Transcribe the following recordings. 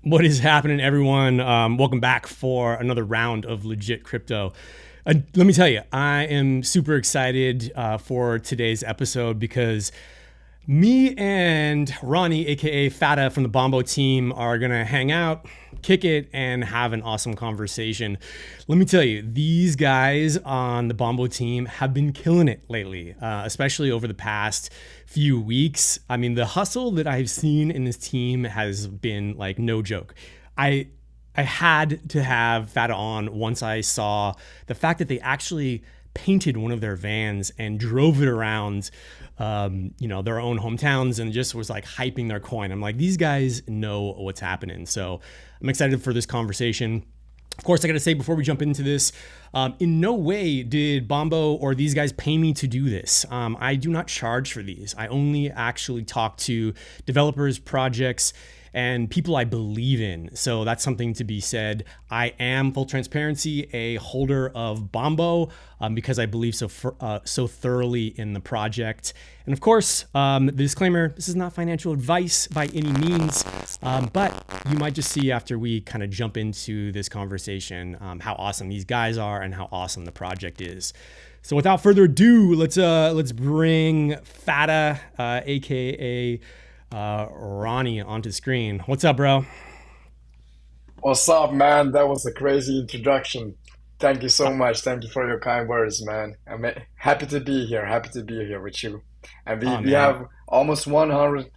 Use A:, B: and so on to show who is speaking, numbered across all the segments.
A: What is happening, everyone? Welcome back for another round of Legit Crypto. Let me tell you, I am super excited for today's episode because me and Roni, aka Fatta from the Bombo team, are gonna hang out, kick it, and have an awesome conversation. Let me tell you, these guys on the Bombo team have been killing it lately, especially over the past few weeks. I mean, the hustle that I've seen in this team has been like no joke. I had to have Fatta on once I saw the fact that they actually painted one of their vans and drove it around their own hometowns and just was like hyping their coin. I'm like, these guys know what's happening. So I'm excited for this conversation. Of course, I got to say before we jump into this, in no way did Bombo or these guys pay me to do this. I do not charge for these. I only actually talk to developers, projects, and people I believe in. So that's something to be said. I am, full transparency, a holder of Bombo because I believe so thoroughly in the project. And of course, the disclaimer, this is not financial advice by any means, but you might just see after we kind of jump into this conversation how awesome these guys are and how awesome the project is. So without further ado, let's bring Fatta, aka Roni, onto the screen. What's up, bro?
B: What's up, man? That was a crazy introduction. Thank you so much. Thank you for your kind words, man. I'm happy to be here. Happy to be here with you. And we,
A: Oh
B: we
A: man,
B: have almost 100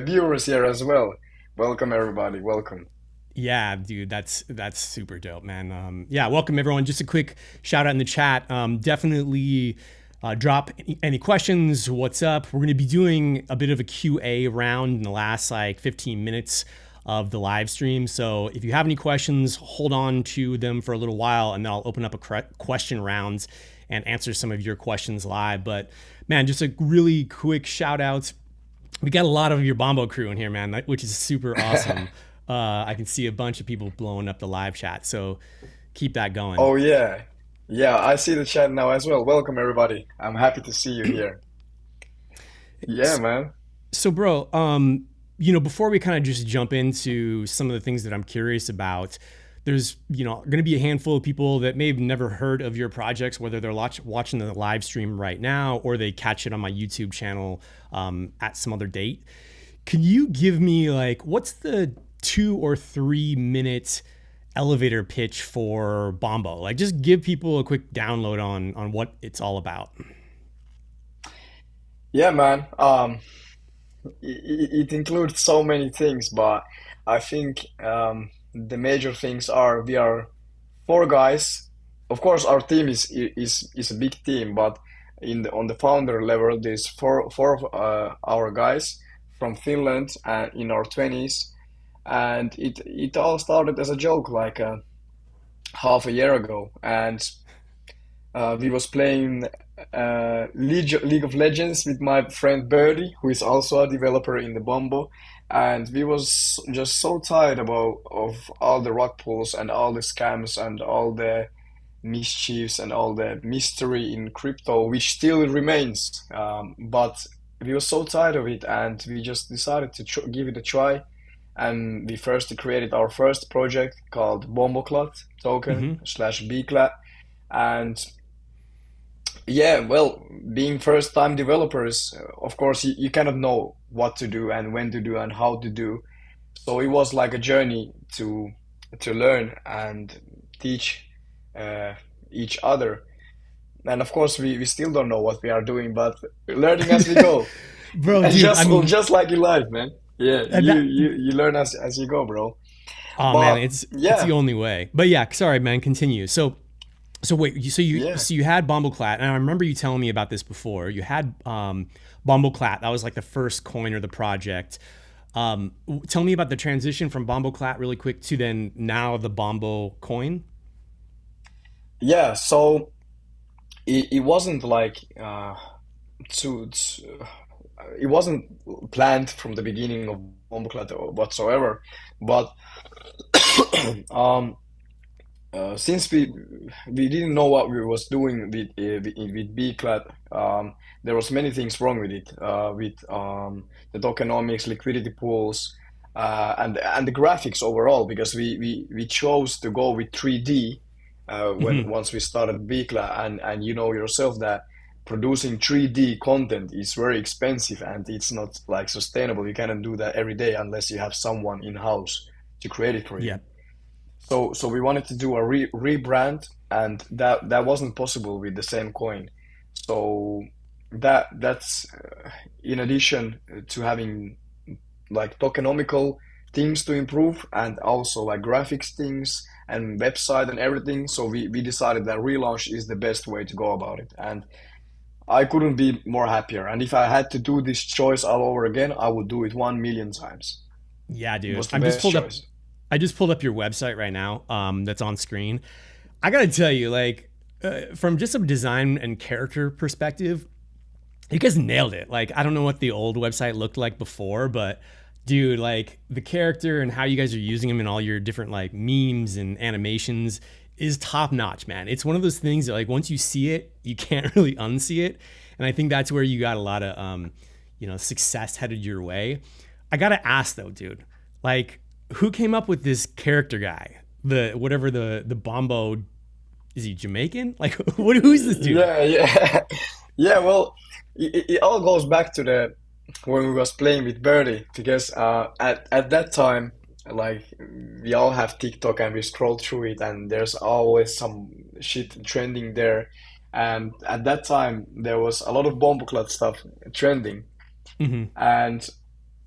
B: viewers here as well. Welcome, everybody. Welcome.
A: yeah, dude, that's super dope, man. Yeah, welcome everyone. Just a quick shout out in the chat. Definitely drop any questions. What's up? We're going to be doing a bit of a Q&A round in the last like 15 minutes of the live stream. So if you have any questions, hold on to them for a little while, and then I'll open up a question rounds and answer some of your questions live. But man, just a really quick shout out. We got a lot of your Bombo crew in here, man, which is super awesome. I can see a bunch of people blowing up the live chat, so keep that going.
B: Oh, yeah. Yeah, I see the chat now as well. Welcome, everybody. I'm happy to see you here. Yeah, man.
A: So, bro, before we kind of just jump into some of the things that I'm curious about, there's, going to be a handful of people that may have never heard of your projects, whether they're watching the live stream right now or they catch it on my YouTube channel at some other date. Can you give me like, what's the 2 or 3 minute elevator pitch for Bombo? Like, just give people a quick download on what it's all about.
B: Yeah, man. It includes so many things, but I think the major things are we are four guys. Of course, our team is a big team, but on the founder level, there's four of our guys from Finland and in our 20s, and it all started as a joke like half a year ago, and we was playing League of Legends with my friend Birdie, who is also a developer in the Bombo, and we was just so tired about of all the rug pulls and all the scams and all the mischiefs and all the mystery in crypto, which still remains. But we were so tired of it, and we just decided to give it a try. And we first created our first project called BomboClat token
A: Mm-hmm.
B: slash Bclat, and yeah, well, being first time developers, of course, you kind of know what to do and when to do and how to do. So it was like a journey to learn and teach uh, each other. And of course, we still don't know what we are doing, but learning as we go.
A: Bro,
B: And
A: dude, I mean,
B: just like in life, man. Yeah, you
A: that,
B: you you learn as you go, bro.
A: oh man,
B: But
A: it's the
B: yeah,
A: only way. But yeah, sorry, man. Continue. So wait,
B: yeah,
A: so you had Bomboclat, and I remember you telling me about this before. You had Bomboclat. That was like the first coin or the project. Tell me about the transition from Bomboclat really quick to then now the Bombo coin.
B: yeah. So it wasn't like to it wasn't planned from the beginning of Bomboclat or whatsoever. But um, since we didn't know what we was doing with Bclat, there was many things wrong with it, with the tokenomics, liquidity pools, and the graphics overall, because we chose to go with 3D when
A: Hmm.
B: once we started Bikla, and you know yourself that producing 3D content is very expensive and it's not like sustainable. You cannot do that every day unless you have someone in house to create it for you.
A: Yep.
B: So we wanted to do a rebrand, and that wasn't possible with the same coin. So that's in addition to having like tokenomical things to improve and also like graphics things and website and everything. So we decided that relaunch is the best way to go about it. And I couldn't be more happier. And if I had to do this choice all over again, I would do it 1 million times.
A: Yeah,
B: It
A: dude.
B: was the best choice.
A: I just pulled up your website right now. That's on screen. I gotta tell you, like, from just a design and character perspective, you guys nailed it. Like, I don't know what the old website looked like before, but dude, like the character and how you guys are using them in all your different like memes and animations is top notch, man. It's one of those things that like once you see it, you can't really unsee it. And I think that's where you got a lot of success headed your way. I gotta ask though, dude, like who came up with this character guy? The whatever the Bombo, is he Jamaican? Like who's this dude?
B: Yeah, yeah. Yeah, well, it all goes back to the when we was playing with Birdie, because at that time, like we all have TikTok and we scroll through it and there's always some shit trending there. And at that time there was a lot of Bomboclat stuff trending.
A: Hmm.
B: And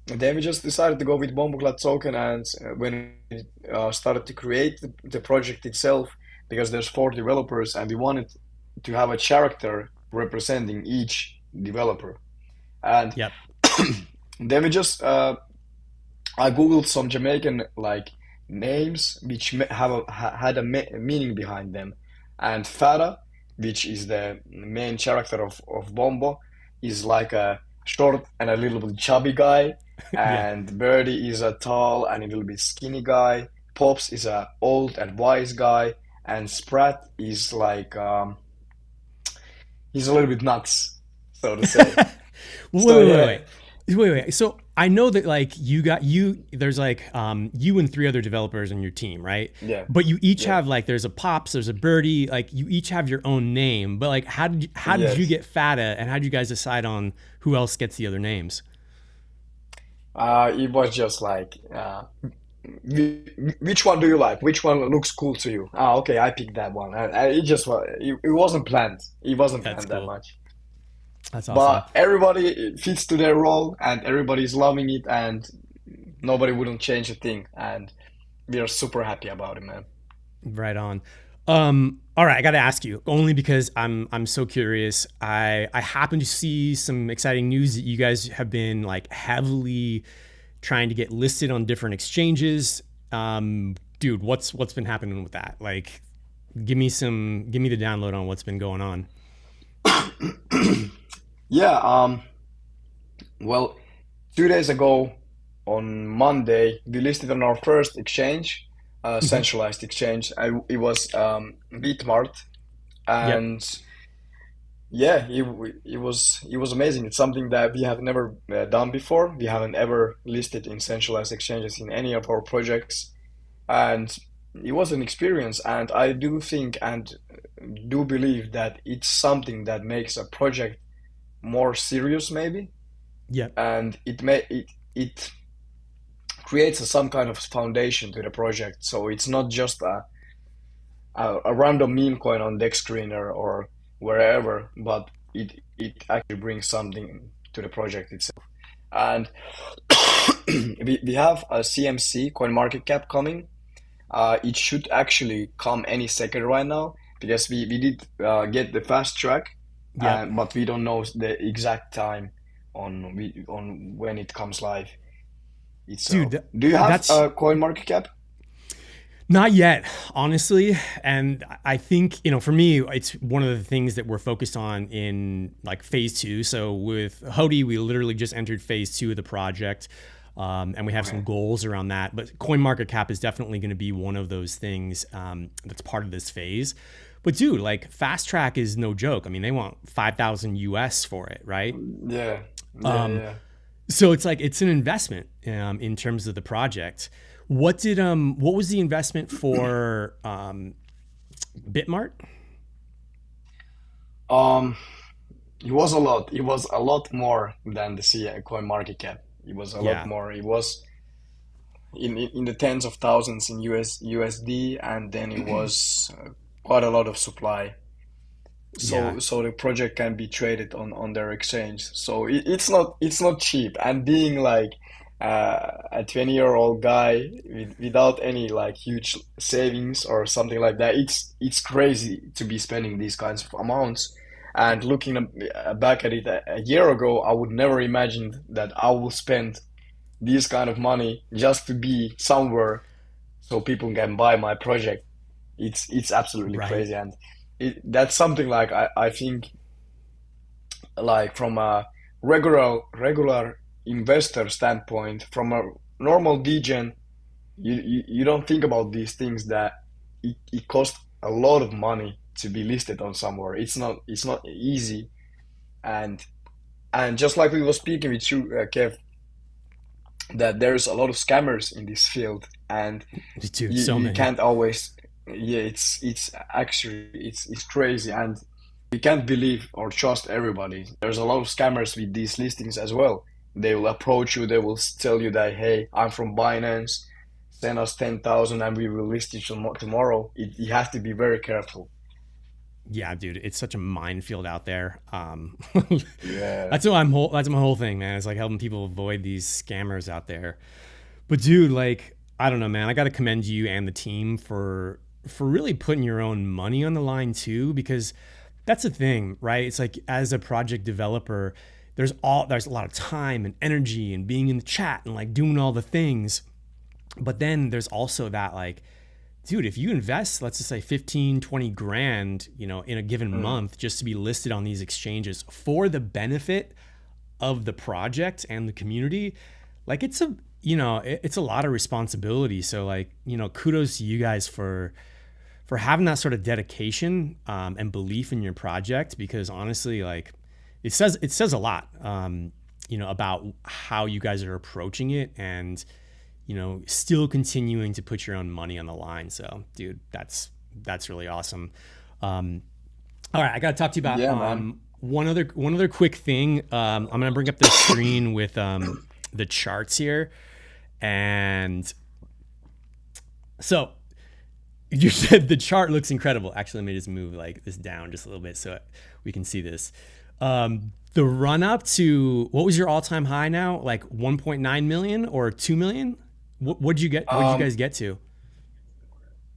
B: then we just decided to go with Bomboclat token, and when we started to create the project itself, because there's 4 developers and we wanted to have a character representing each developer. And
A: Yep.
B: then we just I googled some Jamaican like names which had a meaning behind them, and Fada, which is the main character of Bombo, is like a short and a little bit chubby guy,
A: Yeah.
B: and Birdie is a tall and a little bit skinny guy. Pops is a old and wise guy, and Sprat is like he's a little bit nuts, so to say.
A: Wait,
B: So
A: wait, wait,
B: yeah,
A: wait. Wait. So I know that like there's like you and three other developers on your team, right?
B: yeah,
A: But you each
B: yeah,
A: have like there's a Pops, there's a Birdie, like you each have your own name. But like how did you
B: yes.
A: get Fata and how did you guys decide on who else gets the other names?
B: It was just like, which one do you like? Which one looks cool to you? Ah, okay, I picked that one. It just was, it wasn't planned. It wasn't
A: That's
B: planned that
A: cool.
B: much.
A: That's awesome.
B: But everybody fits to their role, and everybody's loving it, and nobody wouldn't change a thing. And we are super happy about it, man.
A: Right on. All right, I got to ask you only because I'm so curious. I happen to see some exciting news that you guys have been like heavily trying to get listed on different exchanges. Dude, what's been happening with that? Like, give me the download on what's been going on.
B: Yeah, well, 2 days ago on Monday, we listed on our first exchange,
A: Hmm.
B: centralized exchange. It was Bitmart,
A: Yep.
B: and yeah, it was amazing. It's something that we have never done before. We haven't ever listed in centralized exchanges in any of our projects, and it was an experience. And I do think and do believe that it's something that makes a project more serious, maybe,
A: Yep.
B: and it creates some kind of foundation to the project. So it's not just a random meme coin on deck screen or wherever, but it actually brings something to the project itself. And we have a CMC coin market cap coming. It should actually come any second right now, because we did get the fast track,
A: Yep.
B: but we don't know the exact time on when it comes live
A: Dude,
B: itself. Do you have
A: that's
B: a coin market cap?
A: not yet, honestly. And I think, for me, it's one of the things that we're focused on in like phase two. So with Hody, we literally just entered phase two of the project. And we have some
B: Okay.
A: goals around that. But coin market cap is definitely going to be one of those things that's part of this phase. But dude, like fast track is no joke. I mean, they want 5,000 US for it, right?
B: Yeah, yeah,
A: Um,
B: yeah.
A: So it's like it's an investment in terms of the project. What was the investment for Bitmart?
B: Um, it was a lot. It was a lot more than the CI coin market cap. It was a lot
A: Yeah,
B: more. It was in the tens of thousands in USD, and then it was quite a lot of supply.
A: yeah,
B: So the project can be traded on their exchange. So it's not cheap. And being like a 20-year-old guy without any like huge savings or something like that, it's crazy to be spending these kinds of amounts. And looking back at it a year ago, I would never imagine that I will spend this kind of money just to be somewhere so people can buy my project. It's absolutely
A: right.
B: crazy, and that's something like I think like from a regular investor standpoint, from a normal degen, you don't think about these things that it costs a lot of money to be listed on somewhere. It's not easy, and just like we were speaking with you, Kev, that there's a lot of scammers in this field, and
A: Dude,
B: you,
A: so
B: you
A: many.
B: can't always, yeah, it's actually it's crazy, and you can't believe or trust everybody. There's a lot of scammers with these listings as well. They will approach you, they will tell you that, hey, I'm from Binance, send us 10,000 and we will list it tomorrow. You have to be very careful.
A: Yeah, dude, it's such a minefield out there.
B: Yeah.
A: That's my whole thing, man. It's like helping people avoid these scammers out there. But dude, like, I don't know, man. I got to commend you and the team for really putting your own money on the line too, because that's the thing, right? It's like as a project developer, there's a lot of time and energy and being in the chat and like doing all the things. But then there's also that like, dude, if you invest, let's just say 15, 20 grand, in a given
B: Mm.
A: month just to be listed on these exchanges for the benefit of the project and the community, like it's a lot of responsibility. So like, kudos to you guys for having that sort of dedication and belief in your project, because honestly, like it says a lot, about how you guys are approaching it and still continuing to put your own money on the line. So, dude, that's really awesome. Um, all right, I got to talk to you about
B: Yeah, man.
A: one other quick thing. I'm gonna bring up the screen with the charts here, and so you said the chart looks incredible. Actually, let me just move like this down just a little bit so we can see this. The run up to what was your all time high now? Like 1.9 million or 2 million? What'd you get? What did you
B: Um,
A: guys get to?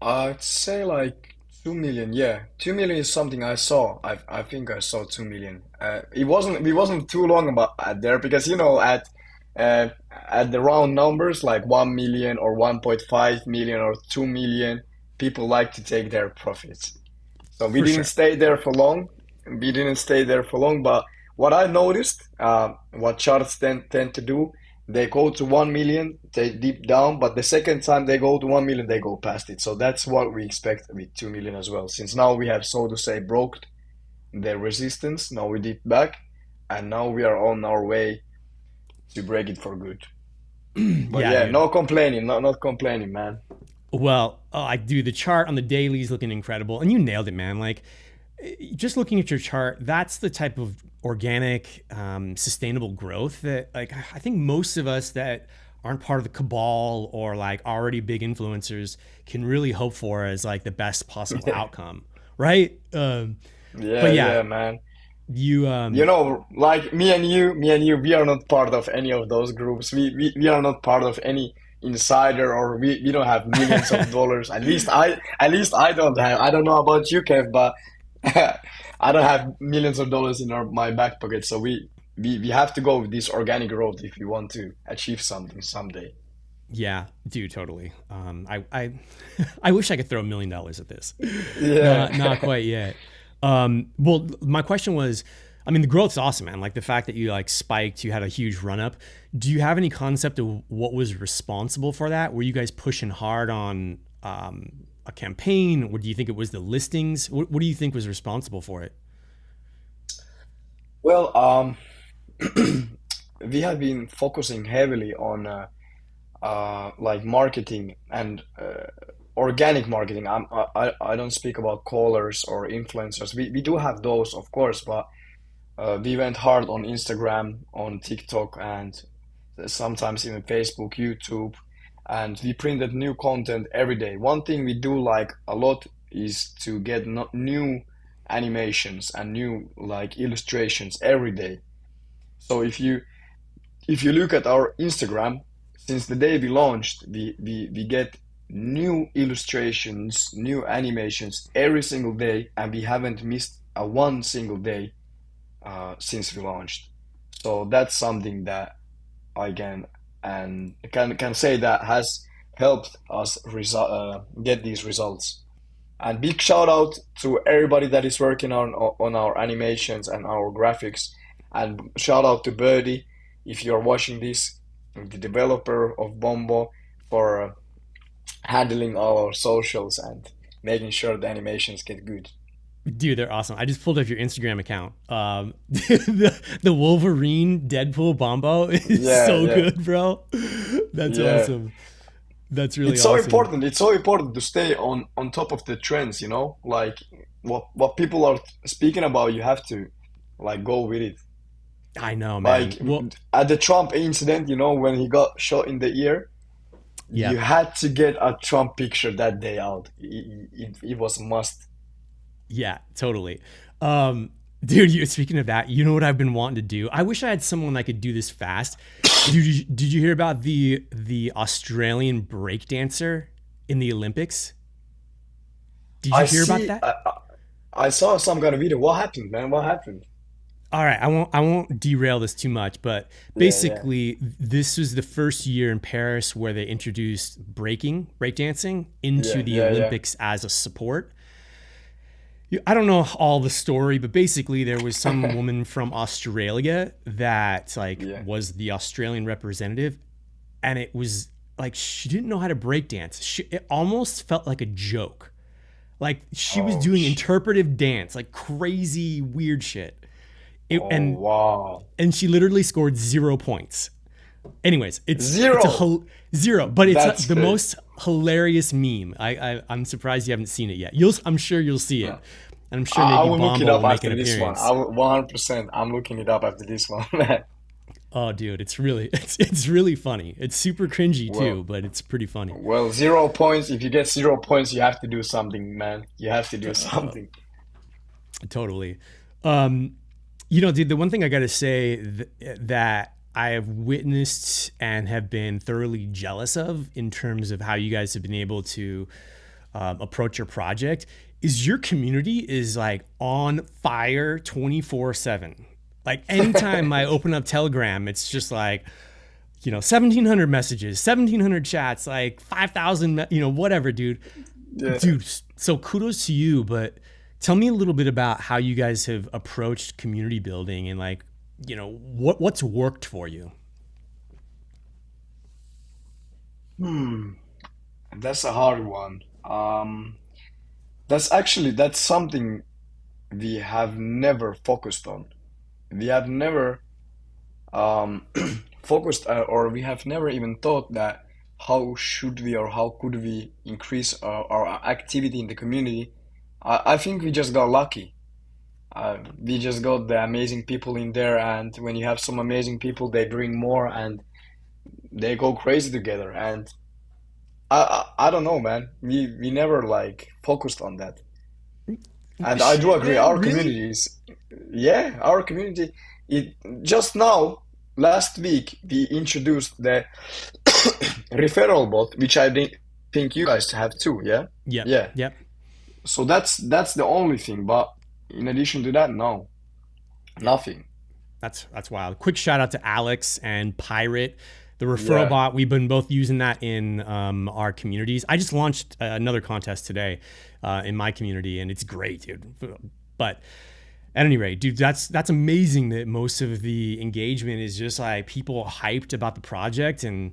B: I'd say like 2 million. Yeah, 2 million is something I saw. I think I saw 2 million. It wasn't too long about at there because uh, at the round numbers like 1 million or 1.5 million or 2 million, people like to take their profits. So we
A: For
B: didn't
A: sure.
B: stay there for long. We didn't stay there for long, but what I noticed, what charts tend to do, they go to 1 million, they deep down, but the second time they go to 1 million, they go past it. So that's what we expect with 2 million as well. Since now we have, so to say, broke the resistance, now we dip back, and now we are on our way to break it for good. But
A: Yeah,
B: yeah,
A: dude.
B: no complaining, not complaining, man.
A: Well, I do. The chart on the daily is looking incredible, and you nailed it, man. Like, just looking at your chart, that's the type of organic, sustainable growth that, like, I think most of us that aren't part of the cabal or like already big influencers can really hope for as like the best possible
B: Yeah,
A: outcome, right? But
B: yeah,
A: yeah,
B: yeah, man.
A: you,
B: Like me and you, we are not part of any of those groups. We are not part of any insider, or we don't have millions of dollars. At least I don't have. I don't know about you, Kev, but I don't have millions of dollars in my back pocket. So we have to go with this organic road if we want to achieve something someday.
A: yeah, dude, totally. I I wish I could throw $1 million at this. Not
B: Yeah.
A: quite yet. Well, my question was, I mean, the growth's awesome, man. Like the fact that you like spiked, you had a huge run up. Do you have any concept of what was responsible for that? Were you guys pushing hard on a campaign, or do you think it was the listings? What do you think was responsible for it?
B: Well, we have been focusing heavily on like marketing and organic marketing. I don't speak about callers or influencers. We do have those, of course, but we went hard on Instagram, on TikTok, and sometimes even Facebook, YouTube, and we printed new content every day. One thing we do like a lot is to get no new animations and new like illustrations every day. So if you look at our Instagram, since the day we launched, we get new illustrations, new animations every single day, and we haven't missed a one single day since we launched. So that's something that I can say that has helped us get these results. And big shout out to everybody that is working on our animations and our graphics. And shout out to Birdie if you're watching this, the developer of Bombo, for handling all our socials and making sure the animations get good.
A: Dude, they're awesome. I just pulled up your Instagram account. The Wolverine Deadpool Bombo is
B: Yeah,
A: so
B: yeah,
A: good, bro. That's
B: yeah.
A: awesome. That's really
B: It's so
A: awesome.
B: important. It's so important to stay on top of the trends, you know? Like what people are speaking about, you have to like go with it.
A: I know, man.
B: Like
A: Well,
B: at the Trump incident, you know, when he got shot in the ear,
A: yeah.
B: you had to get a Trump picture that day out. It was a must.
A: Yeah, totally. Um, dude, speaking of that, you know what I've been wanting to do? I wish I had someone that could do this fast. Dude, did you hear about the Australian breakdancer in the Olympics? Did you
B: I
A: hear about
B: see.
A: that?
B: I saw some kind of video. What happened, man? What happened?
A: All right, I won't derail this too much, but
B: Yeah, yeah.
A: basically this was the first year in Paris where they introduced breakdancing into
B: Yeah,
A: the
B: yeah, yeah.
A: Olympics as a sport. I don't know all the story, but basically there was some woman from Australia that like
B: Yeah.
A: was the Australian representative, and it was like she didn't know how to break dance. It almost felt like a joke. Like she was
B: Oh,
A: doing interpretive dance, like crazy weird shit. It,
B: oh,
A: and
B: wow.
A: and she literally scored 0 points. Anyways, it's a
B: Zero.
A: zero, but it's
B: That's
A: the
B: crazy.
A: most hilarious meme. I'm surprised you haven't seen it yet. I'm sure you'll see it,
B: No.
A: and I'm sure
B: I
A: maybe
B: will look it
A: Bombo
B: up
A: will make an
B: after this one. I
A: appearance.
B: will 100%. I'm looking it up after this one, man.
A: Oh, dude, it's really it's really funny. It's super cringy too,
B: Well,
A: but it's pretty funny.
B: well, 0 points. If you get 0 points, you have to do something, man. You have to do something.
A: Totally. Um, dude, the one thing I got to say that I have witnessed and have been thoroughly jealous of in terms of how you guys have been able to approach your project is your community is like on fire 24/7. Like anytime I open up Telegram, it's just like, 1,700 messages, 1,700 chats, like 5,000, whatever, dude.
B: Yeah.
A: Dude, so kudos to you, but tell me a little bit about how you guys have approached community building and like, what's worked for you.
B: Hmm. That's a hard one. That's something we have never focused on. We have never um, focused or we have never even thought that how should we or how could we increase our activity in the community. I think we just got lucky. We just got the amazing people in there, and when you have some amazing people, they bring more and they go crazy together. And I don't know, man. We never like focused on that. And I do
A: Shit,
B: agree.
A: man,
B: Our
A: really?
B: community is, yeah, our community. It just now, last week, we introduced the referral bot, which think you guys have too. Yeah,
A: Yep,
B: yeah.
A: yep.
B: So that's the only thing. But in addition to that, no,
A: Yeah.
B: nothing.
A: That's wild. Quick shout out to Alex and Pirate, the referral
B: Yeah.
A: bot. We've been both using that in our communities. I just launched another contest today in my community, and it's great, dude. But at any rate, dude, that's amazing that most of the engagement is just like people hyped about the project and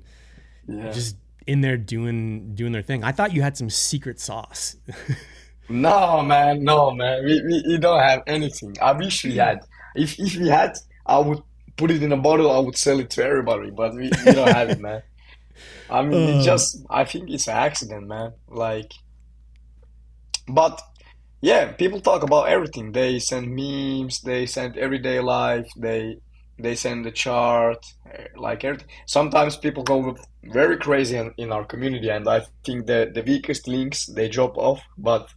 B: Yeah.
A: just in there doing their thing. I thought you had some secret sauce.
B: No, man, no, man. We don't have anything. I wish we had. If we had, I would put it in a bottle, I would sell it to everybody, but we don't have it, man. I mean, it
A: Uh,
B: just, I think it's an accident, man. Like, but yeah, people talk about everything. They send memes, they send everyday life, they send the chart, like everything. Sometimes people go very crazy in our community, and I think the weakest links they drop off, but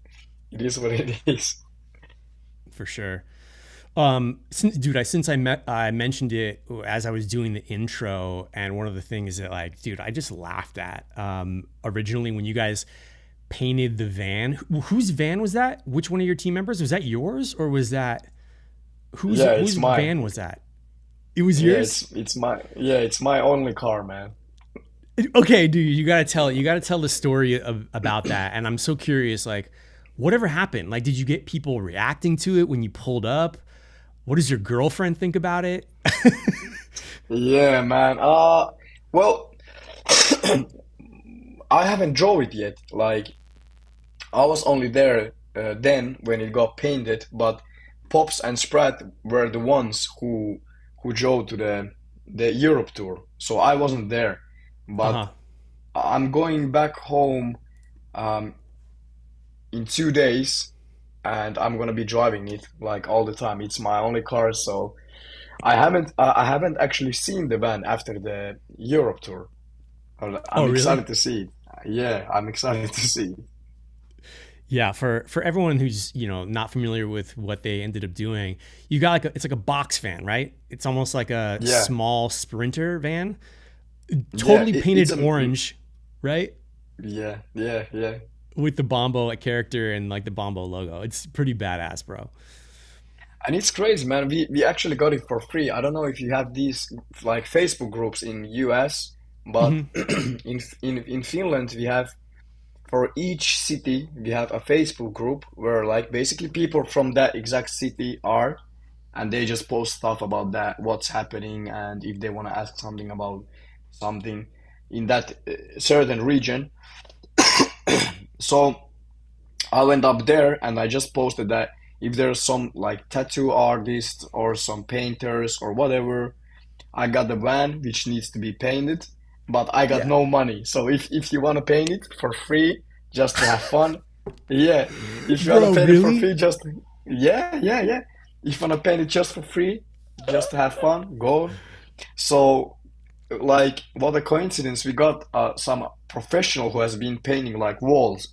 B: it is what it is.
A: for sure. Since I mentioned it as I was doing the intro, and one of the things that like, dude, I just laughed at originally when you guys painted the van. Whose van was that? Which one of your team members was that? Yours or was that
B: Yeah,
A: whose
B: it's mine.
A: van was that? It was
B: Yeah,
A: yours.
B: it's my only car, man.
A: Okay, dude, you gotta tell the story about that. And I'm so curious, like, whatever happened? Like, did you get people reacting to it when you pulled up? What does your girlfriend think about it?
B: Yeah, man. Well, I haven't drove it yet. Like, I was only there then when it got painted, but Pops and Sprat were the ones who drove to the Europe tour. So I wasn't there.
A: Uh
B: But
A: huh.
B: I'm going back home um, in 2 days, and I'm gonna be driving it like all the time. It's my only car, so I haven't actually seen the van after the Europe tour.
A: Oh,
B: I'm
A: really?
B: excited to see it. Yeah, I'm excited to see it.
A: Yeah. For everyone who's not familiar with what they ended up doing, you got it's like a box van, right? It's almost like a
B: Yeah,
A: small Sprinter van,
B: yeah,
A: totally
B: it's
A: painted
B: a
A: orange, right?
B: yeah.
A: With the Bombo character and like the Bombo logo. It's pretty badass, bro.
B: And it's crazy, man. We actually got it for free. I don't know if you have these like Facebook groups in US, but
A: Hmm.
B: in Finland we have for each city we have a Facebook group where like basically people from that exact city are, and they just post stuff about that, what's happening, and if they want to ask something about something in that certain region. So I went up there and I just posted that if there's some like tattoo artists or some painters or whatever, I got the van which needs to be painted, but I got
A: Yeah.
B: no money. So if you want to paint it for free just to have fun, yeah. If you want to
A: Bro,
B: paint it for
A: really?
B: free, just yeah. If you want to paint it just for free, just to have fun, go. So like what a coincidence, we got some professional who has been painting like walls,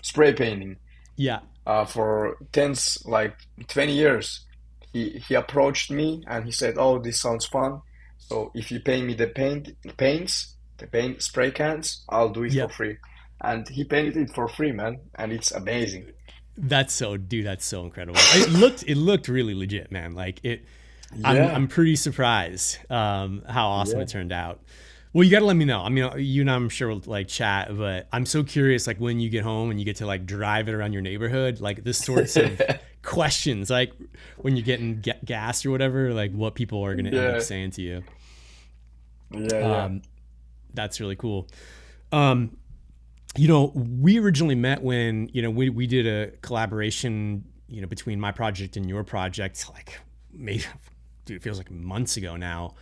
B: spray painting
A: Yeah.
B: for tens, like 20 years. He approached me and he said, "Oh, this sounds fun. So if you pay me the paint spray cans, I'll do it for
A: Yep.
B: free." And he painted it for free, man, and it's amazing.
A: That's so incredible. It looked really legit, man. Like it
B: Yeah,
A: I'm pretty surprised how awesome it
B: yeah,
A: turned out. Well, you got to let me know. I mean, you and I'm sure we'll like chat, but I'm so curious like when you get home and you get to like drive it around your neighborhood, like the sorts of questions like when you're getting gas or whatever, like what people are going to end up
B: yeah,
A: saying to you.
B: yeah.
A: Um that's really cool. Um we originally met when, we did a collaboration, between my project and your project, like maybe, dude, it feels like months ago now.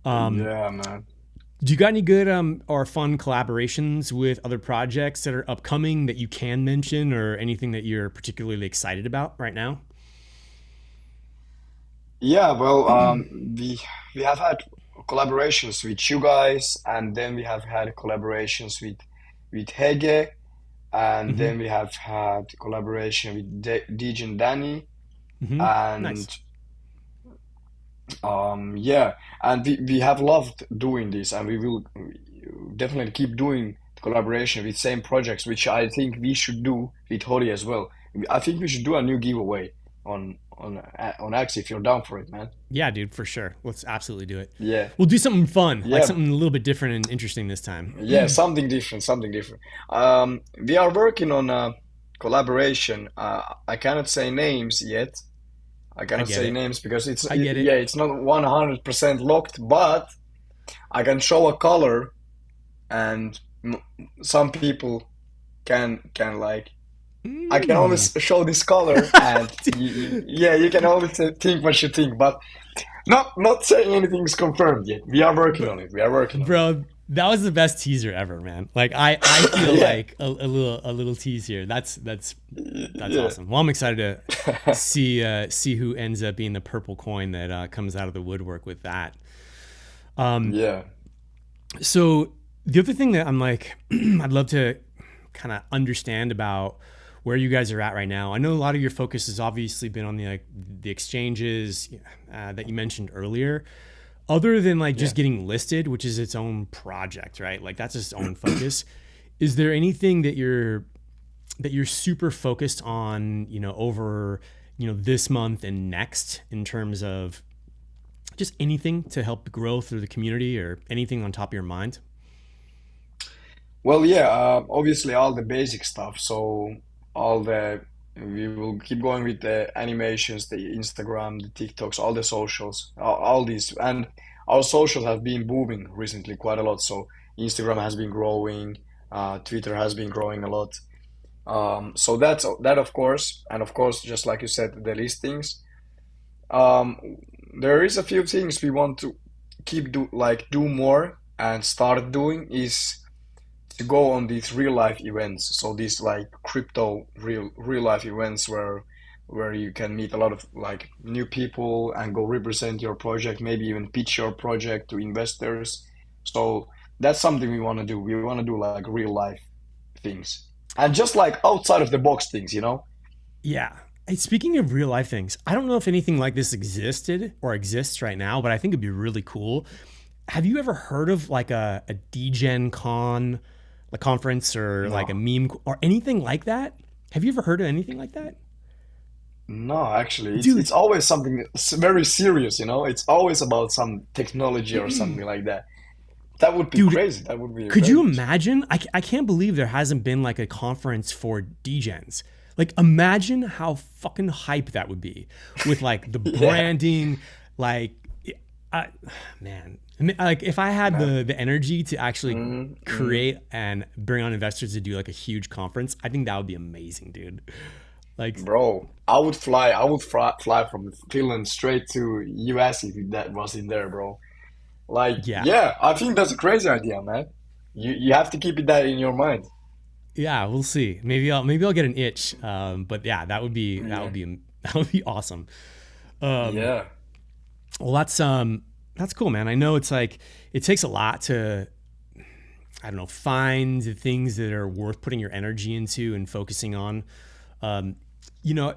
A: Um,
B: Yeah, man.
A: do you got any good or fun collaborations with other projects that are upcoming that you can mention, or anything that you're particularly excited about right now?
B: Yeah, well, we have had collaborations with you guys, and then we have had collaborations with Hege, and
A: Hmm.
B: then we have had collaboration with DJ and Danny,
A: Hmm.
B: and
A: Nice.
B: yeah, and we have loved doing this, and we will definitely keep doing collaboration with same projects, which I think we should do with Hori as well. I think we should do a new giveaway on X if you're down for it, man.
A: Yeah, dude, for sure. Let's absolutely do it.
B: Yeah,
A: We'll do something fun, like
B: yeah,
A: something a little bit different and interesting this time.
B: yeah, something different, something different. We are working on a collaboration. I cannot say names yet. I
A: I
B: cannot
A: get
B: say
A: it.
B: names because
A: I get
B: yeah,
A: it.
B: it's not 100% locked, but I can show a color, and some people can like, I can
A: Mm.
B: always show this color, and yeah, you can always think what you think, but Not saying anything's confirmed yet. We are working on it. We are working on it.
A: Bro, that was the best teaser ever, man. Like I feel
B: Yeah,
A: like a little tease here. That's
B: yeah,
A: awesome. Well, I'm excited to see who ends up being the purple coin that comes out of the woodwork with that.
B: yeah.
A: So the other thing that I'm like, I'd love to kind of understand about where you guys are at right now. I know a lot of your focus has obviously been on the exchanges that you mentioned earlier. Other than like
B: Yeah.
A: just getting listed, which is its own project, right? Like that's its own focus. Is there anything that you're super focused on, over, this month and next in terms of just anything to help grow through the community or anything on top of your mind?
B: Well, yeah, obviously all the basic stuff. So all the we will keep going with the animations, the Instagram, the TikToks, all the socials, all these, and our socials have been booming recently quite a lot. So Instagram has been growing, Twitter has been growing a lot. So that's that, of course, and of course, just like you said, the listings. Um, there is a few things we want to keep do more and start doing is to go on these real life events. So these like crypto real life events where you can meet a lot of like new people and go represent your project, maybe even pitch your project to investors. So that's something we want to do. We want to do like real life things and just like outside of the box things, you know?
A: Yeah. Hey, speaking of real life things, I don't know if anything like this existed or exists right now, but I think it'd be really cool. Have you ever heard of like a DGen Con, a conference or like a
B: No,
A: meme or anything like that? Have you ever heard of anything like that?
B: no, actually, it's
A: Dude,
B: always something very serious, you know? It's always about some technology or something like that. That would be
A: dude,
B: crazy. That would be
A: could you
B: very crazy.
A: imagine? I can't believe there hasn't been like a conference for DGens. Like, imagine how fucking hype that would be with like the
B: Yeah,
A: branding, like, I, man, I mean, like if I had
B: man.
A: the energy to actually
B: Mm.
A: create and bring on investors to do like a huge conference, I think that would be amazing, dude. Like,
B: Bro, I would fly. I would fly from Finland straight to US if that was in there, bro. Like,
A: yeah,
B: yeah, I think that's a crazy idea, man. You have to keep it that in your mind.
A: yeah, we'll see. Maybe I'll get an itch. But yeah, that would
B: Yeah,
A: be that would be awesome. Um,
B: yeah,
A: well, that's cool, man. I know it's like it takes a lot to I don't know find the things that are worth putting your energy into and focusing on. Um, you know,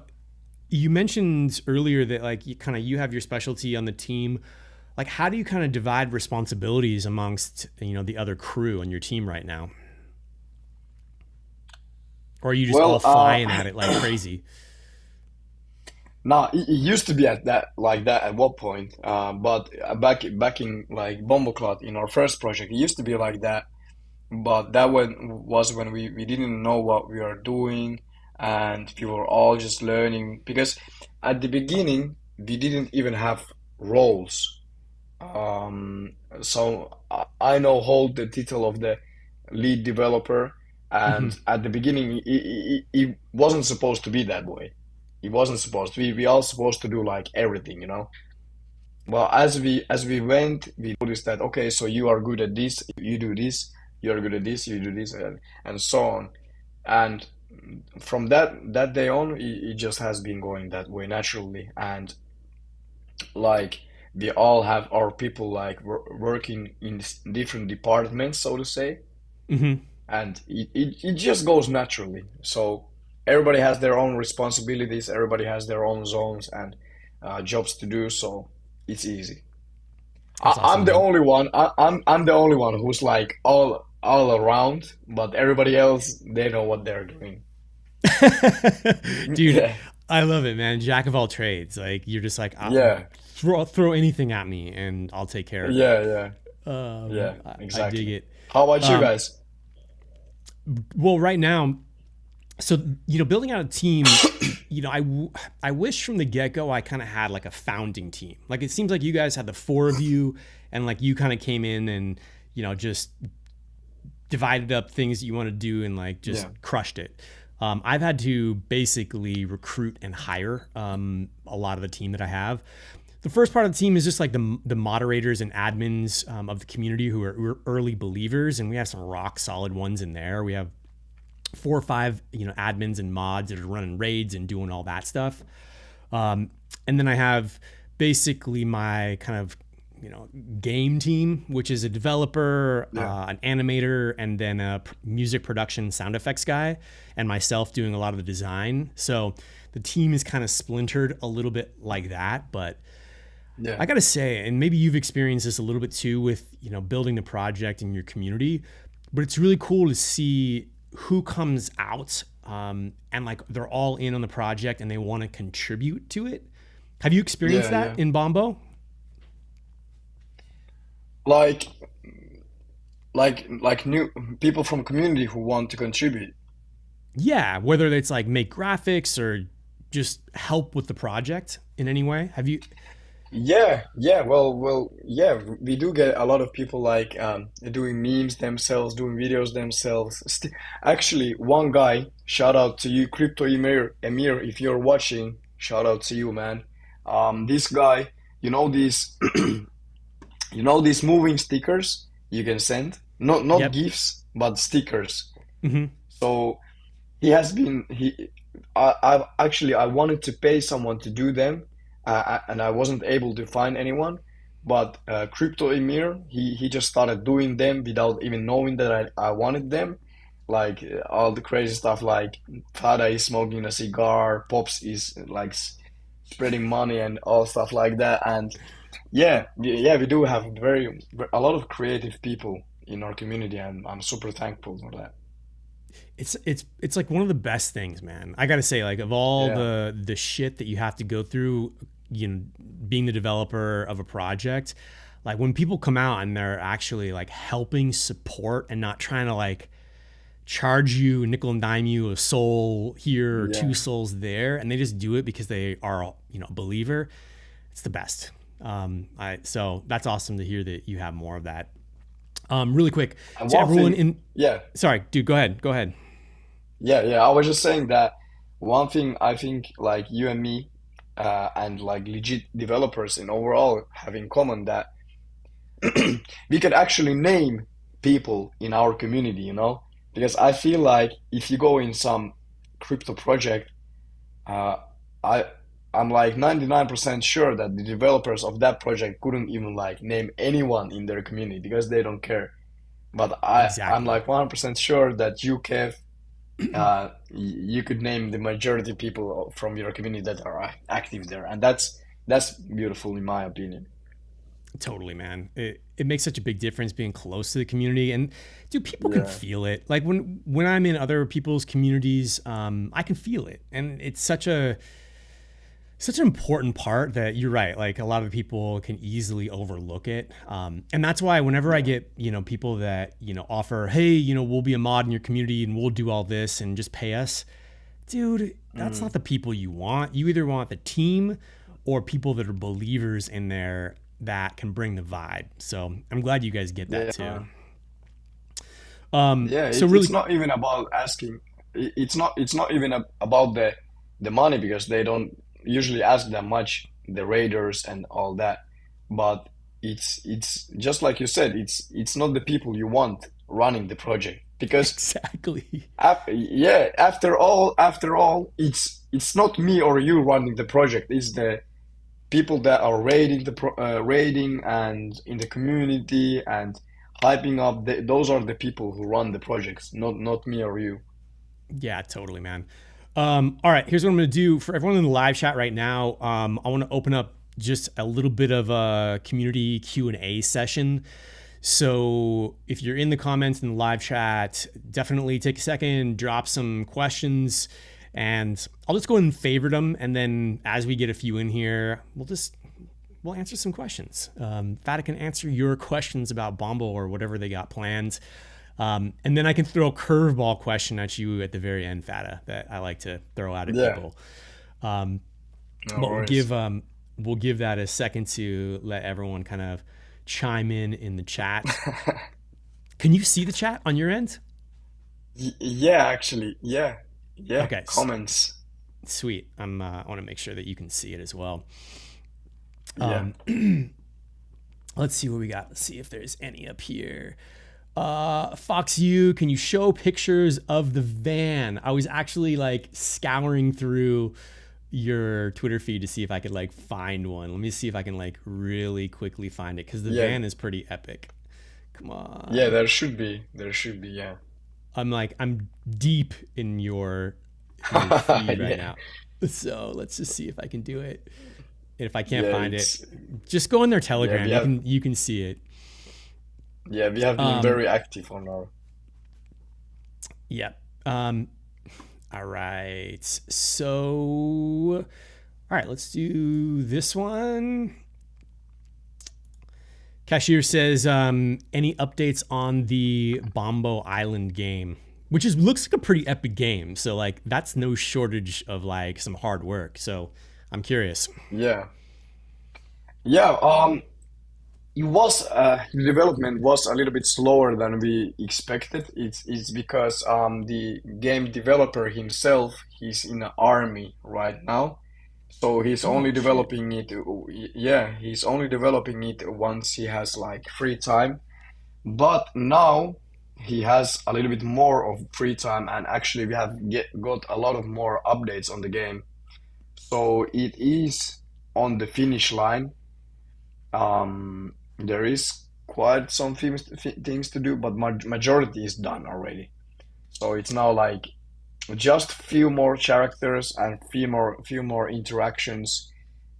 A: you mentioned earlier that like you have your specialty on the team. Like, how do you kind of divide responsibilities amongst the other crew on your team right now, or are you just all
B: well,
A: flying at it like crazy?
B: nah, it used to be at that like that at one point. But back in like Bombo in our first project, it used to be like that. But that was when we didn't know what we were doing, and we were all just learning because at the beginning we didn't even have roles. So I now hold the title of the lead developer,
A: Hmm.
B: and at the beginning it wasn't supposed to be that way. It wasn't supposed to be. We all supposed to do like everything, you know. Well, as we went, we noticed that okay, so you are good at this, you do this. You are good at this, you do this, and so on. And from that day on, it just has been going that way naturally. And like we all have our people like working in different departments, so to say,
A: Hmm.
B: and it just goes naturally. So everybody has their own responsibilities, everybody has their own zones and jobs to do, so it's easy.
A: That's
B: I'm
A: awesome,
B: the
A: man.
B: only one. I'm the only one who's like all around, but everybody else they know what they're doing.
A: Dude,
B: Yeah,
A: I love it, man. Jack of all trades. Like you're just like
B: yeah,
A: throw anything at me and I'll take care of it.
B: yeah, yeah, yeah.
A: I dig
B: Exactly.
A: it.
B: How about you
A: Um,
B: guys?
A: well, right now, so building out a team, I wish from the get go I kind of had like a founding team. Like it seems like you guys had the four of you, and like you kind of came in and just divided up things that you want to do and like just
B: Yeah,
A: crushed it. I've had to basically recruit and hire a lot of the team that I have. The first part of the team is just like the moderators and admins of the community who are early believers, and we have some rock solid ones in there. We have 4 or 5 admins and mods that are running raids and doing all that stuff. And then I have basically my kind of game team, which is a developer, an animator, and then a music production sound effects guy, and myself doing a lot of the design. So the team is kind of splintered a little bit like that, but I gotta say, and maybe you've experienced this a little bit too with building the project in your community, but it's really cool to see who comes out and like they're all in on the project and they want to contribute to it. Have you experienced that in Bombo?
B: Like new people from community who want to contribute.
A: Yeah, whether it's like make graphics or just help with the project in any way. Have you?
B: Well, we do get a lot of people like doing memes themselves, doing videos themselves. Actually, one guy, shout out to you, Crypto Emir, if you're watching, shout out to you, man. This guy, these, these moving stickers you can send, not
A: Yep.
B: gifs, but stickers.
A: Hmm.
B: So he has been I wanted to pay someone to do them, and I wasn't able to find anyone. But Crypto Emir, he just started doing them without even knowing that I wanted them. Like all the crazy stuff, like Fada is smoking a cigar, Pops is like spreading money and all stuff like that. And we do have a lot of creative people in our community, and I'm super thankful for that.
A: It's like one of the best things, man. I gotta say, like of all
B: Yeah.
A: the shit that you have to go through, being the developer of a project, like when people come out and they're actually like helping support and not trying to like charge you nickel and dime you a soul here or
B: Yeah.
A: 2 souls there, and they just do it because they are a believer. It's the best. So that's awesome to hear that you have more of that. Really quick
B: And
A: to
B: one
A: everyone
B: thing,
A: in.
B: yeah,
A: Sorry, dude. Go ahead.
B: yeah. I was just saying that one thing I think like you and me, and like legit developers in overall have in common that we could actually name people in our community, because I feel like if you go in some crypto project, uh, I I'm like 99% sure that the developers of that project couldn't even like name anyone in their community because they don't care. But I'm
A: Exactly.
B: like 100% sure that you, Kev, you could name the majority people from your community that are active there, and that's beautiful in my opinion.
A: Totally, man. It makes such a big difference being close to the community, and dude, people can
B: Yeah.
A: feel it. Like when I'm in other people's communities, I can feel it, and it's such an important part that you're right. Like a lot of people can easily overlook it, and that's why whenever I
B: Yeah.
A: get people that offer, hey, we'll be a mod in your community and we'll do all this and just pay us, dude. That's
B: Mm.
A: not the people you want. You either want the team or people that are believers in there that can bring the vibe. So I'm glad you guys get that too.
B: Yeah.
A: So
B: It's
A: really,
B: not even about asking. It's not even about the money because they don't usually ask that much, the raiders and all that. But it's just like you said, it's not the people you want running the project because
A: exactly.
B: after all, it's not me or you running the project. It's the people that are raiding and in the community and hyping up. Those are the people who run the projects, not me or you.
A: Yeah, totally, man. All right, here's what I'm going to do for everyone in the live chat right now. I want to open up just a little bit of a community Q&A session. So if you're in the comments in the live chat, definitely take a second, drop some questions, and I'll just go ahead and favorite them. And then as we get a few in here, we'll answer some questions. Fata can answer your questions about Bombo or whatever they got planned. And then I can throw a curveball question at you at the very end, Fata, that I like to throw out at
B: Yeah,
A: people. Um,
B: no
A: but
B: worries.
A: we'll give that a second to let everyone kind of chime in the chat. Can you see the chat on your end?
B: Yeah, actually, yeah.
A: Okay,
B: Comments.
A: sweet. I want to make sure that you can see it as well.
B: Yeah.
A: Let's see what we got. Let's see if there's any up here. Fox U, can you show pictures of the van? I was actually like scouring through your Twitter feed to see if I could like find one. Let me see if I can like really quickly find it because the
B: Yeah.
A: van is pretty epic. Come
B: Yeah,
A: on.
B: there should be. There should be, yeah.
A: I'm deep in your feed right
B: Yeah.
A: now. So let's just see if I can do it. And if I can't
B: Yeah,
A: find it,
B: it's
A: just go in their
B: yeah,
A: Telegram. You can see it.
B: we have been
A: Um,
B: very active on our
A: yeah. Um, all right. So, all right, let's do this one. Cashier says, any updates on the Bombo Island game, which is looks like a pretty epic game. So like that's no shortage of like some hard work. So I'm curious.
B: yeah. Yeah, it was the development was a little bit slower than we expected. It's because the game developer himself, he's in the army right now. So he's
A: Oh
B: only
A: shit.
B: developing it, yeah, he's only developing it once he has like free time. But now he has a little bit more of free time, and actually we have got a lot of more updates on the game. So it is on the finish line. There is quite some things to do, but majority is done already. So it's now like just few more characters and few more interactions,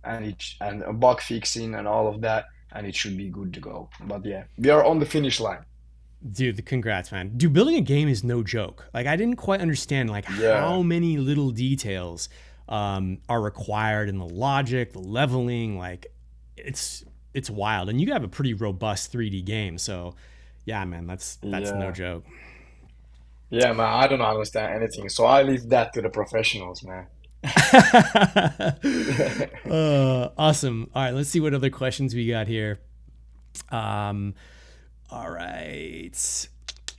B: and a bug fixing and all of that, and it should be good to go. But yeah, we are on the finish line.
A: Dude, the congrats, man. Dude, building a game is no joke. Like, I didn't quite understand like
B: Yeah,
A: how many little details are required in the logic, the leveling. Like, it's it's wild, and you have a pretty robust 3D game. So, yeah, man, that's no
B: yeah,
A: joke.
B: yeah, man. I don't understand anything, so I leave that to the professionals, man.
A: Awesome. All right, let's see what other questions we got here. Um, all right.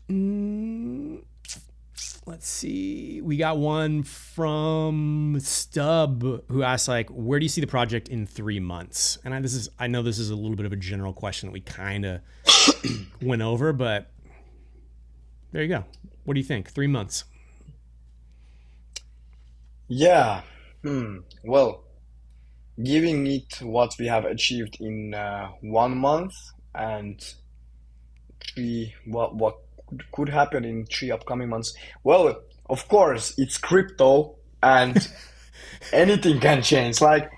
A: Mm, let's see. We got one from Stub who asked like, where do you see the project in 3 months? And I know this is a little bit of a general question that we kind of went over, but there you go. What do you think? 3 months.
B: Yeah. Well, giving it what we have achieved in 1 month, and three what could happen in 3 upcoming months. Well, of course, it's crypto, and anything can change. Like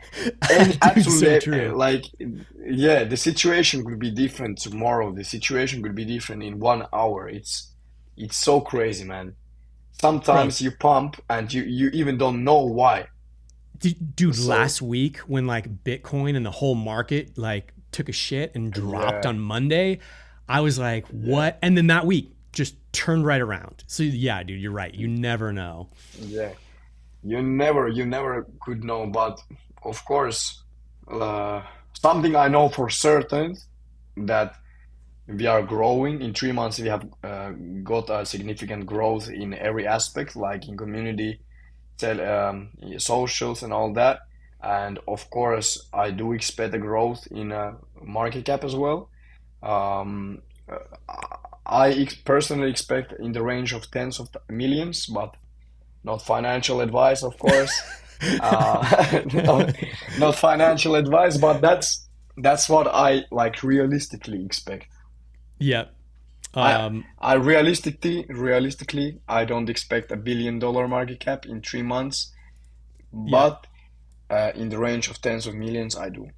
B: any
A: Dude, so
B: absolutely
A: true.
B: like yeah, the situation could be different tomorrow. The situation could be different in 1 hour. It's so crazy, man.
A: Bro,
B: Sometimes you pump and you even don't know why.
A: dude,
B: So
A: last week when like Bitcoin and the whole market like took a shit and dropped
B: yeah,
A: on Monday, I was like,
B: yeah,
A: what? And then that week just turned right around. So yeah, dude, you're right. You never know.
B: yeah. You never could know, but of course, uh, something I know for certain, that we are growing. In 3 months, we have got a significant growth in every aspect, like in community, socials, and all that. And of course, I do expect a growth in market cap as well. Um, I personally expect in the range of tens of millions, but not financial advice, of course. Not, not financial advice, but that's what I like realistically expect.
A: Yep.
B: I
A: Um,
B: I realistically I don't expect $1 billion market cap in 3 months,
A: yep.
B: but in the range of tens of millions I do.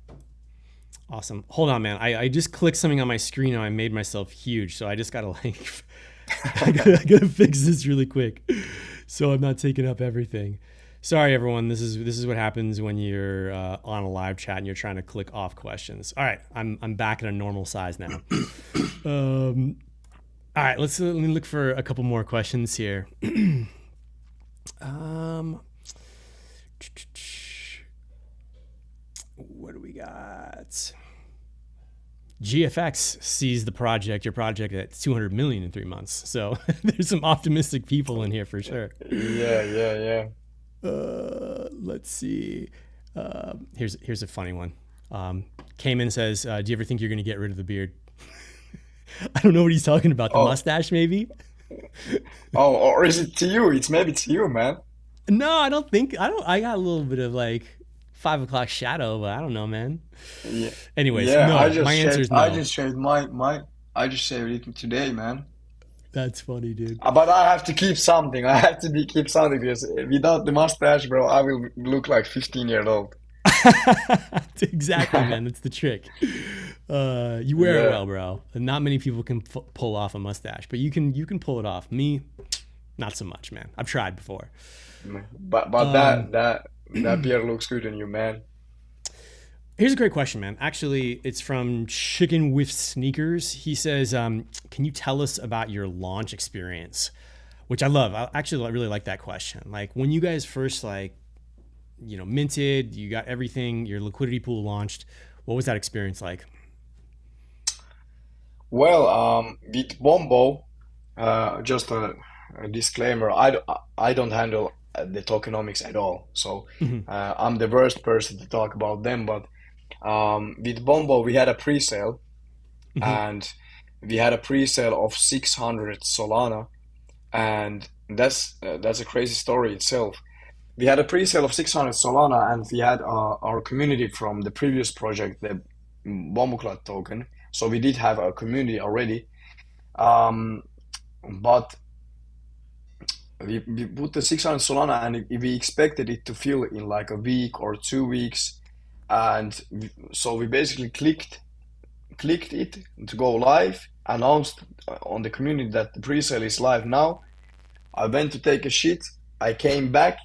A: Awesome. Hold on, man. I just clicked something on my screen and I made myself huge. So I just gotta like I gotta fix this really quick. So I'm not taking up everything. Sorry, everyone. This is what happens when you're on a live chat and you're trying to click off questions. All right, I'm back at a normal size now. Um, all right, let me look for a couple more questions here. Um, what do we got? GFX sees your project at 200 million in 3 months. So there's some optimistic people in here for sure.
B: Yeah, yeah, yeah.
A: Let's see. Here's a funny one. Came in and says, "Do you ever think you're going to get rid of the beard?" I don't know what he's talking about. The
B: Oh,
A: mustache, maybe?
B: oh, or is it to you? It's maybe to you, man.
A: No, I don't think. I don't. I got a little bit of like 5 o'clock shadow, but I don't know, man.
B: Yeah,
A: Anyways,
B: yeah.
A: no. My answer is
B: I
A: no.
B: just shaved I just shaved it today, man.
A: That's funny, dude.
B: But I have to keep something. I have to keep something because without the mustache, bro, I will look like 15 years old.
A: Exactly, man. That's the trick. You wear it
B: Yeah,
A: well, bro. Not many people can pull off a mustache, but you can pull it off. Me, not so much, man. I've tried before.
B: but
A: Um,
B: that beard looks good on you, man.
A: Here's a great question, man. Actually, it's from Chicken with Sneakers. He says, "Can you tell us about your launch experience?" Which I love. I actually really like that question. Like when you guys first minted, you got everything, your liquidity pool launched. What was that experience like?
B: Well, with Bombo, just a disclaimer, I don't handle the tokenomics at all. So
A: Mhm.
B: I'm the worst person to talk about them. But with Bombo, we had a pre-sale
A: Mhm.
B: and we had a pre-sale of 600 Solana. And that's a crazy story itself. We had a pre-sale of 600 Solana and we had our community from the previous project, the Bombo token. So we did have a community already. Um, but we put the 600 Solana and we expected it to fill in like a week or 2 weeks. And so we basically clicked it to go live, announced on the community that the pre-sale is live now. I went to take a shit. I came back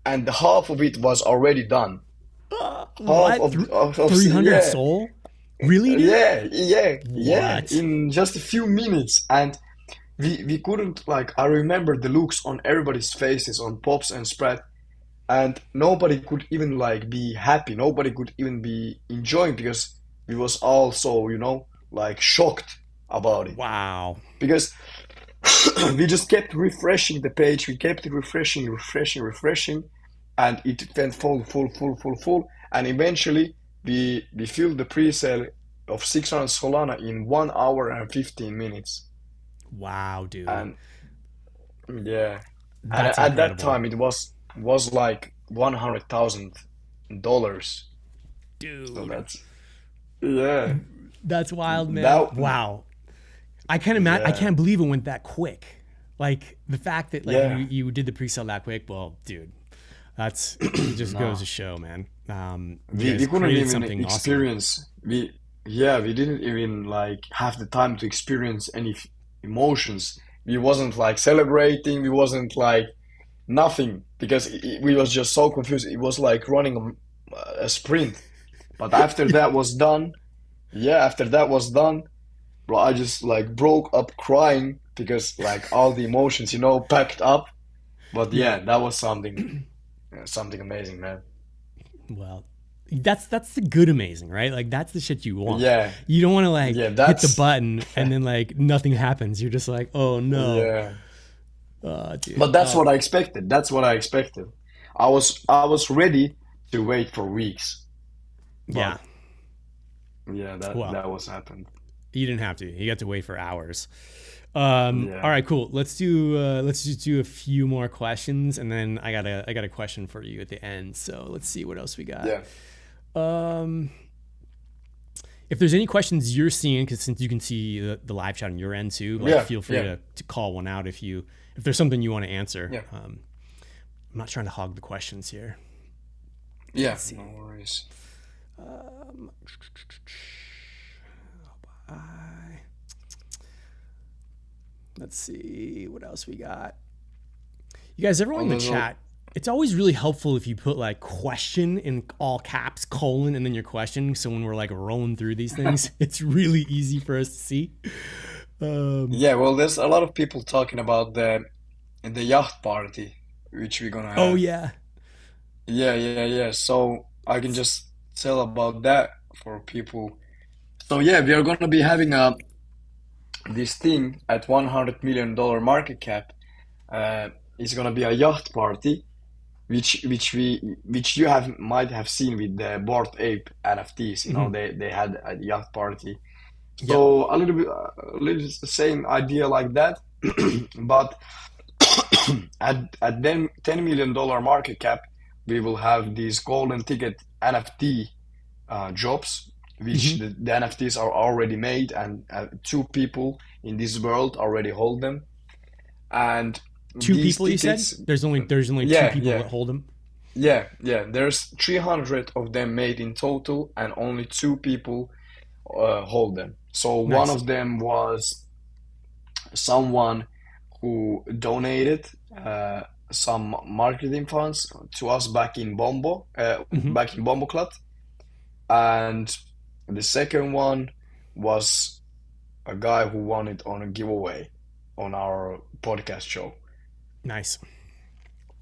B: and half of it was already done. Half
A: What?
B: of
A: 300
B: yeah,
A: soul? Really, dude?
B: yeah,
A: What?
B: in just a few minutes. And we couldn't like I remember the looks on everybody's faces on Pops and Spread, and nobody could even like be happy. Nobody could even be enjoying because we was all so, like shocked about it.
A: Wow.
B: Because we just kept refreshing the page. We kept refreshing, and it went full. And eventually, we filled the pre-sale of 600 Solana in 1 hour and 15 minutes.
A: Wow, dude.
B: And yeah, and
A: That's
B: at that
A: incredible.
B: time it was like $100,000. So
A: Dude.
B: that's yeah,
A: That's wild, man.
B: that
A: Wow. I can't imagine. I
B: yeah,
A: can't believe it went that quick. Like the fact that like you
B: yeah.
A: you did the pre-sale that quick. Well, dude, that's it. Just goes to
B: No.
A: show, man. You
B: We
A: guys
B: couldn't
A: created
B: even
A: something awesome.
B: experience we didn't even like have the time to experience any emotions. We wasn't like celebrating, we wasn't like nothing because we was just so confused. It was like running a sprint. But after
A: Yeah.
B: that was done, yeah, after that was done, bro, I just like broke up crying because like all the emotions, packed up. But
A: Yeah.
B: yeah, that was something amazing, man.
A: Well, that's the good amazing, right? Like that's the shit you want.
B: Yeah,
A: You don't want to like
B: yeah,
A: hit the
B: that's
A: button and then like nothing happens. You're just like, oh no,
B: yeah.
A: dude.
B: But that's what I expected. That's what I expected. I was ready to wait for weeks,
A: Yeah.
B: but yeah, that
A: Well,
B: that was happened.
A: you didn't have to. You got to wait for hours. All
B: Yeah,
A: right, cool. Let's just do a few more questions, and then I got a question for you at the end. So let's see what else we got.
B: yeah,
A: Um, if there's any questions you're seeing, because since you can see the live chat on your end too, like
B: yeah,
A: feel free
B: yeah,
A: to call one out if there's something you want to answer.
B: yeah,
A: I'm not trying to hog the questions here.
B: yeah.
A: Let's
B: No
A: see.
B: worries.
A: Um, I, let's see what else we got. You guys, everyone
B: On
A: in the
B: the
A: chat, it's always really helpful if you put like question in all caps, colon, and then your question. So when we're like rolling through these things, it's really easy for us to see. Um,
B: Yeah, well, there's a lot of people talking about the yacht party which we're gonna
A: oh
B: have.
A: yeah,
B: Yeah, yeah, yeah. So I can just tell about that for people. So yeah, we are gonna be having this thing at $100 million market cap. Uh, it's gonna be a yacht party. which you have might have seen with the Bored Ape NFTs. You know,
A: Hmm.
B: they had a yacht party.
A: Yep.
B: So a little the same idea like that, but at then $10 million market cap, we will have these golden ticket NFT jobs, which
A: Hmm.
B: the NFTs are already made, and two people in this world already hold them. And
A: Two
B: these
A: people, you said?
B: tickets,
A: There's only two
B: yeah,
A: people
B: yeah,
A: that hold them.
B: yeah. There's 300 of them made in total, and only two people hold them. So one
A: Nice.
B: of them was someone who donated some marketing funds to us
A: Hmm.
B: back in Bombo Club, and the second one was a guy who won it on a giveaway on our podcast show.
A: Nice.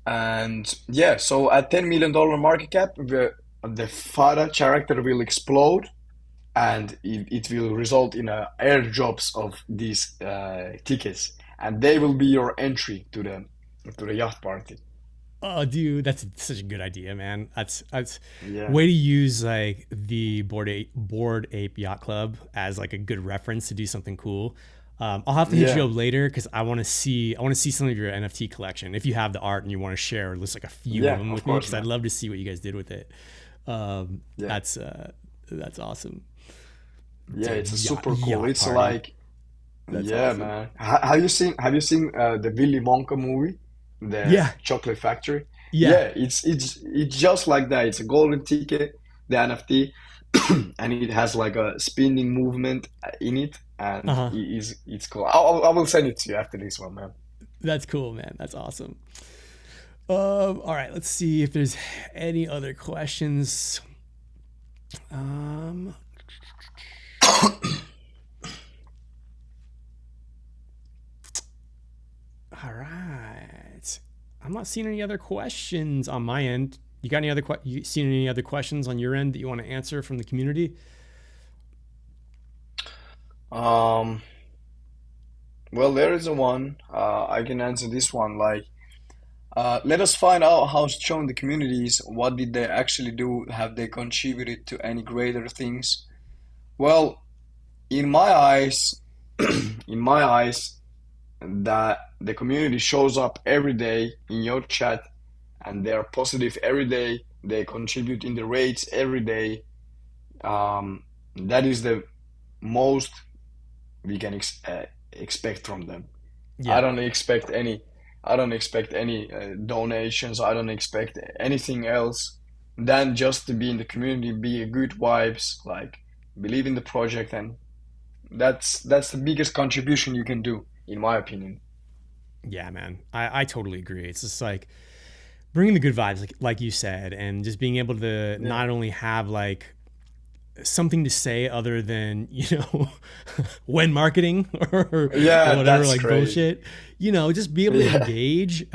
B: And yeah, so at $10 million market cap, the Fada character will explode, and it will result in airdrops of these tickets, and they will be your entry to the yacht party.
A: Oh, dude, that's such a good idea, man. That's
B: Yeah,
A: way to use like the Board Ape Yacht Club as like a good reference to do something cool. I'll have to hit you
B: yeah,
A: up later because I want to see some of your NFT collection. If you have the art and you want to share, list like a few of
B: yeah.
A: them
B: Of
A: with me
B: course,
A: because I'd
B: man.
A: love to see what you guys did with it. Um,
B: Yeah,
A: that's awesome. It's
B: yeah.
A: a
B: It's a super cool.
A: yacht
B: It's
A: party.
B: like,
A: That's
B: yeah,
A: awesome.
B: man. Have you seen the Willy Wonka movie, the
A: Yeah,
B: Chocolate Factory?
A: yeah.
B: Yeah, it's just like that. It's a golden ticket, the NFT, and it has like a spinning movement in it,
A: Uh
B: and
A: huh.
B: it's cool. I will send it to you after this one, man.
A: That's cool, man. That's awesome. All right, let's see if there's any other questions. Um, all right. I'm not seeing any other questions on my end. You got any other you seen any other questions on your end that you want to answer from the community?
B: Um, well, there is a one. I can answer this one. Like, let us find out how strong the community is. What did they actually do? Have they contributed to any greater things? Well, in my eyes, in my eyes, that the community shows up every day in your chat, and they are positive every day. They contribute in the rates every day. That is the most we can expect from them. I
A: Yeah.
B: don't expect any. I don't expect any donations. I don't expect anything else than just to be in the community, be a good vibes, like believe in the project, and that's the biggest contribution you can do, in my opinion.
A: Yeah, man. I totally agree. It's just like bringing the good vibes, like you said, and just being able to
B: Yeah,
A: not only have like something to say other than when marketing or
B: yeah,
A: whatever
B: that's
A: like
B: great.
A: bullshit, just be able to
B: Yeah,
A: engage,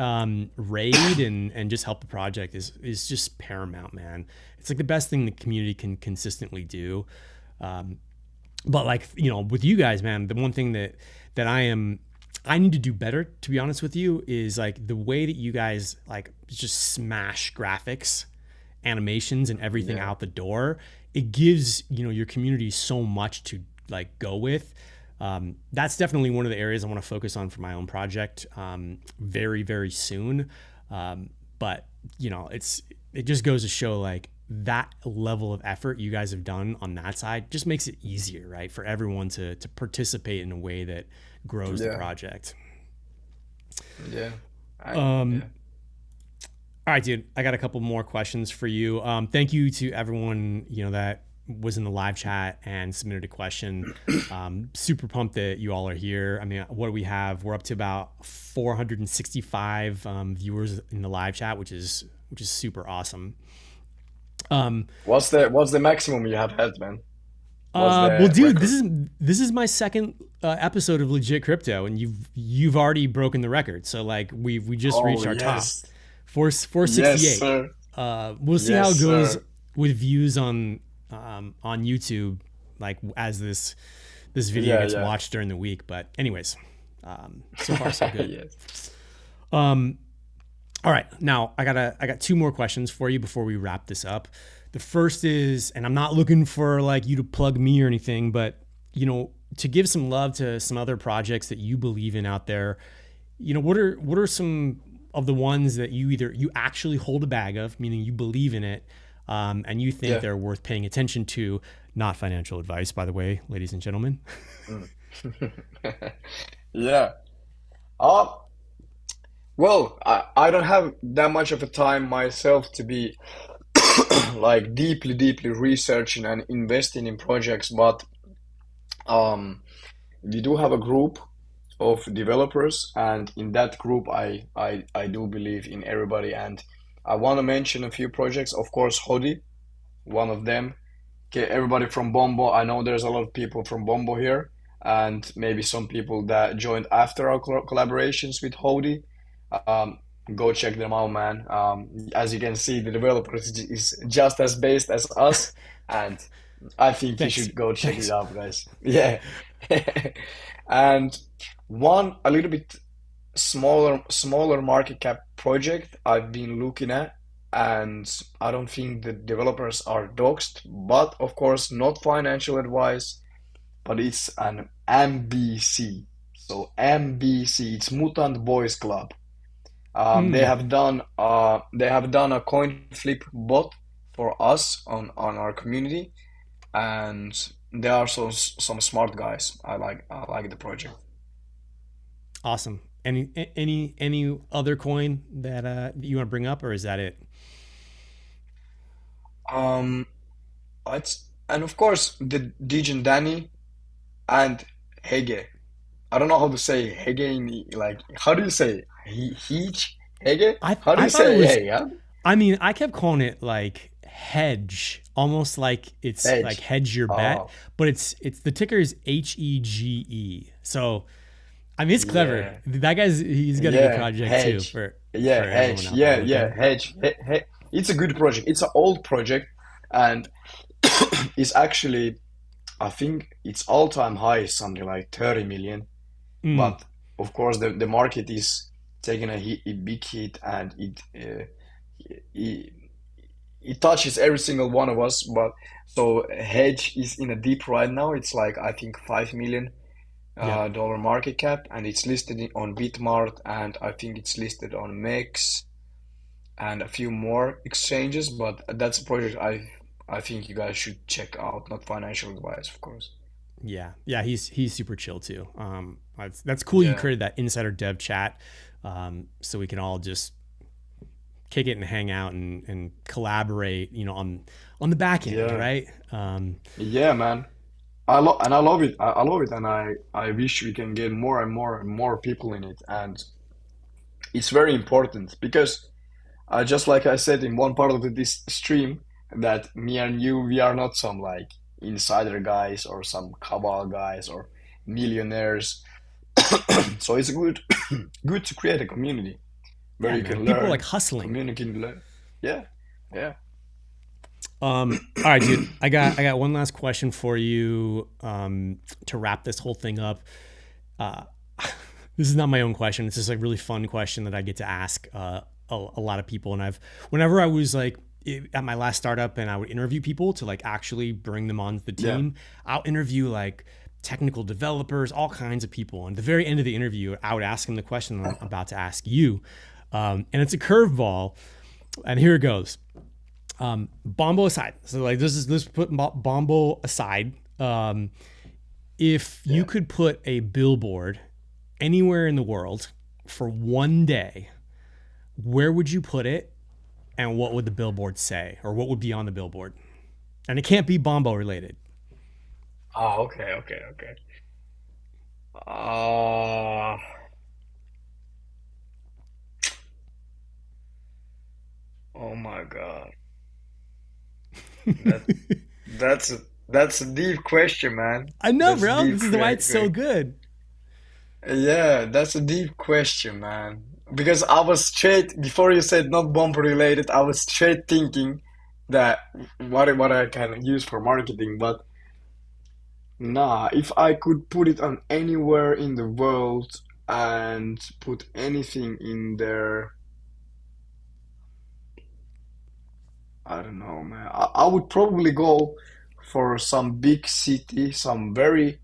A: raid and just help the project is just paramount, man. It's like the best thing the community can consistently do. But like with you guys, man, the one thing that I need to do better, to be honest with you, is like the way that you guys like just smash graphics, animations, and everything
B: yeah,
A: out the door. It gives your community so much to like go with. That's definitely one of the areas I want to focus on for my own project, very very soon. But it just goes to show like that level of effort you guys have done on that side just makes it easier, right, for everyone to participate in a way that grows the
B: yeah,
A: project.
B: yeah.
A: Um,
B: Yeah.
A: all right, dude. I got a couple more questions for you. Thank you to everyone that was in the live chat and submitted a question. Super pumped that you all are here. I mean, what do we have? We're up to about 465 viewers in the live chat, which is super awesome. Um,
B: What's the maximum you have had, man? What's
A: well,
B: the
A: dude, this
B: record?
A: is my second episode of Legit Crypto, and you've already broken the record. So like we just
B: Oh
A: reached our top
B: yes,
A: four
B: yes,
A: sixty eight.
B: sir.
A: We'll see how
B: Yes,
A: it goes
B: sir.
A: with views on YouTube, like as this video
B: Yeah,
A: gets
B: yeah.
A: watched during the week. But anyways, so far so good.
B: Yes.
A: Um, All right, now I got two more questions for you before we wrap this up. The first is, and I'm not looking for like you to plug me or anything, but you know, to give some love to some other projects that you believe in out there. You know, what are some of the ones that you actually hold a bag of, meaning you believe in it, and you think
B: Yeah.
A: they're worth paying attention to? Not financial advice, by the way, ladies and gentlemen.
B: Mm. Yeah. Uh, well, I don't have that much of a time myself to be like deeply researching and investing in projects, but um, we do have a group of developers, and in that group, I do believe in everybody, and I want to mention a few projects. Of course, Hodi, one of them. Okay, everybody from Bombo. I know there's a lot of people from Bombo here, and maybe some people that joined after our collaborations with Hodi. Um, Go check them out, man. As you can see, the developer is just as based as us, and I think you
A: Thanks,
B: should go check it
A: thanks.
B: out, guys. Yeah. And one a little bit smaller market cap project I've been looking at, and I don't think the developers are doxed, but of course not financial advice, but it's an MBC. So MBC, it's Mutant Boys Club.
A: Mm,
B: They have done a coin flip bot for us on our community, and they are some smart guys. I like the project.
A: awesome. Any other coin that you want to bring up, or is that it?
B: Um, it's and of course the Degen Danny and Hege. I don't know how to say Hege in like how do you say Heech Hege? How do
A: I
B: you
A: thought it
B: say
A: was.
B: hey? Huh?
A: I mean, I kept calling it like hedge, almost like it's like
B: Edge.
A: hedge your bet,
B: Oh
A: but it's the ticker is HEGE. So I mean, it's clever.
B: yeah,
A: That guy's he's got a good
B: yeah,
A: project too
B: hedge.
A: for
B: Yeah,
A: everyone
B: hedge.
A: out there
B: Yeah,
A: looking.
B: hedge. It's a good project. It's an old project, and it's actually I think its all-time high is something like 30 million.
A: Mm,
B: But of course, the market is taking a big hit, and it it touches every single one of us. But so Hedge is in a deep right now. It's like I think 5 million
A: yep.
B: dollar market cap, and it's listed on Bitmart, and I think it's listed on MEX and a few more exchanges. But that's a project I think you guys should check out. Not financial advice, of course.
A: Yeah, yeah, he's super chill too. That's cool. You
B: Yeah,
A: created that insider dev chat, so we can all just kick it and hang out and collaborate. You know, on the back end,
B: yeah,
A: right?
B: yeah, man. I love it. I love it, and I wish we can get more and more people in it. And it's very important because just like I said in one part of this stream, that me and you, we are not some like insider guys or some cabal guys or millionaires. So it's good good to create a community where
A: Yeah,
B: you
A: man.
B: can
A: People are like
B: learn,
A: hustling.
B: communicate, learn. Yeah, yeah,
A: All right, dude. I got one last question for you to wrap this whole thing up. Uh, this is not my own question. It's just like really fun question that I get to ask a lot of people. And whenever I was like at my last startup and I would interview people to like actually bring them onto the
B: yeah.
A: team, I'll interview like technical developers, all kinds of people. And at the very end of the interview, I would ask them the question I'm about to ask you. And it's a curveball. And here it goes. Bombo aside. So like this put Bombo aside. If you
B: Yeah.
A: could put a billboard anywhere in the world for one day, where would you put it, and what would the billboard say, or what would be on the billboard? And it can't be Bombo related.
B: Oh, okay. Uh, oh my God. That that's that's a deep question, man.
A: I know,
B: That's a
A: bro.
B: deep
A: This is why it's so good.
B: yeah, that's a deep question, man. Because I was straight before you said not bumper related, I was straight thinking that what I can use for marketing, but nah, if I could put it on anywhere in the world and put anything in there, I don't know, man. I would probably go for some big city, some very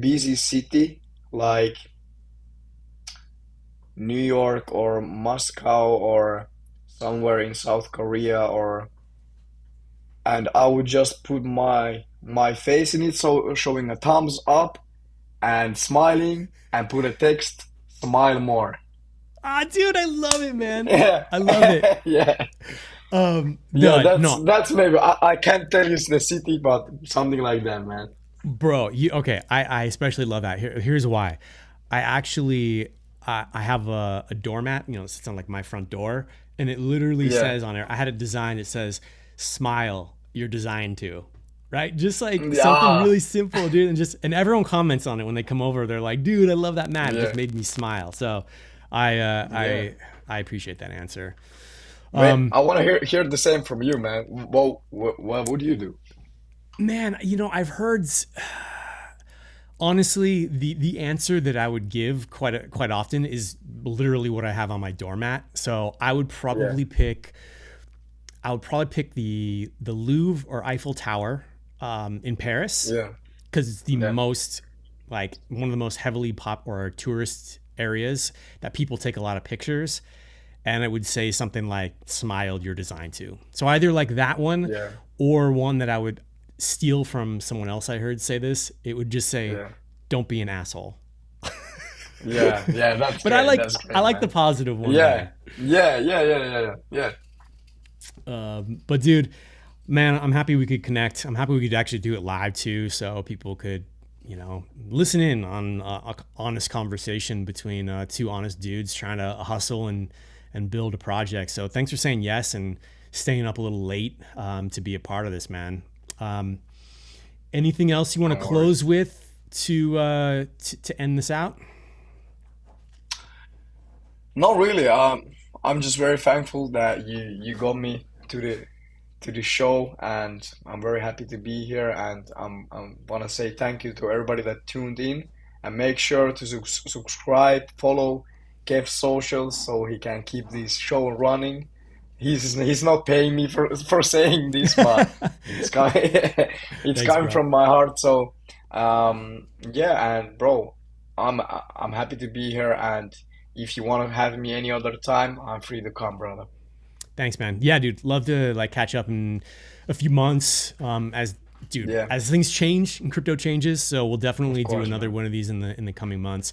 B: busy city like New York or Moscow or somewhere in South Korea or and I would just put my face in it, so showing a thumbs up and smiling and put a text, smile more.
A: Ah, dude, I love it, man.
B: Yeah.
A: I love it.
B: Yeah. Yeah,
A: No, no,
B: that's maybe I can't tell you the city, but something like that, man.
A: bro. Okay. I especially love that. Here's why. I actually, I have a doormat, you know, it sits on like my front door, and it literally
B: Yeah.
A: says on there, I had it designed. It says, "Smile, you're designed to." Right, just like something
B: Yeah.
A: really simple, dude, and everyone comments on it when they come over. They're like, "Dude, I love that mat. It just
B: Yeah.
A: made me smile." So, I uh,
B: Yeah.
A: I I appreciate that answer.
B: Man,
A: Um,
B: I want to hear the same from you, man. Well, what would you do?
A: Man, you know, I've heard honestly the answer that I would give quite often is literally what I have on my doormat. So
B: Yeah.
A: I would probably pick the Louvre or Eiffel Tower in Paris
B: Yeah.
A: because it's the
B: Yeah.
A: most like one of the most heavily pop or tourist areas that people take a lot of pictures. And it would say something like "smiled you're designed to." So either like that one
B: Yeah.
A: or one that I would steal from someone else I heard say this. It would just say,
B: Yeah.
A: "Don't be an asshole."
B: Yeah. Yeah. That's
A: But
B: great. That's
A: I
B: great,
A: like the
B: man.
A: positive one
B: Yeah.
A: better.
B: Yeah. Yeah. Yeah. Yeah. Yeah. Yeah.
A: But dude, man, I'm happy we could connect. I'm happy we could actually do it live too, so people could, you know, listen in on a honest conversation between two honest dudes trying to hustle and build a project. So thanks for saying yes and staying up a little late to be a part of this, man. Um, Anything else you want to
B: No worries.
A: close with to end this out?
B: Not really. I'm just very thankful that you got me to the show, and I'm very happy to be here. And I want to say thank you to everybody that tuned in, and make sure to subscribe, follow Kev's socials so he can keep this show running. He's not paying me for saying this, but it's coming it's
A: Thanks,
B: coming
A: bro.
B: from my heart. So yeah, and bro, I'm happy to be here, and if you want to have me any other time, I'm free to come, brother.
A: Thanks, man. Yeah, dude. Love to like catch up in a few months.
B: Yeah,
A: As things change and crypto changes, so we'll
B: of
A: definitely do
B: course,
A: another
B: man.
A: one of these in the coming months.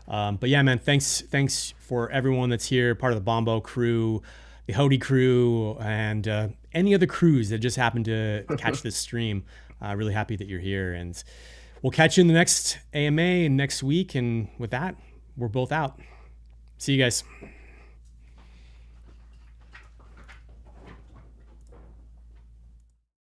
A: But yeah, man. Thanks for everyone that's here, part of the Bombo crew, the Hody crew, and any other crews that just happen to catch this stream. Really happy that you're here, and we'll catch you in the next AMA and next week. And with that, we're both out. See you guys.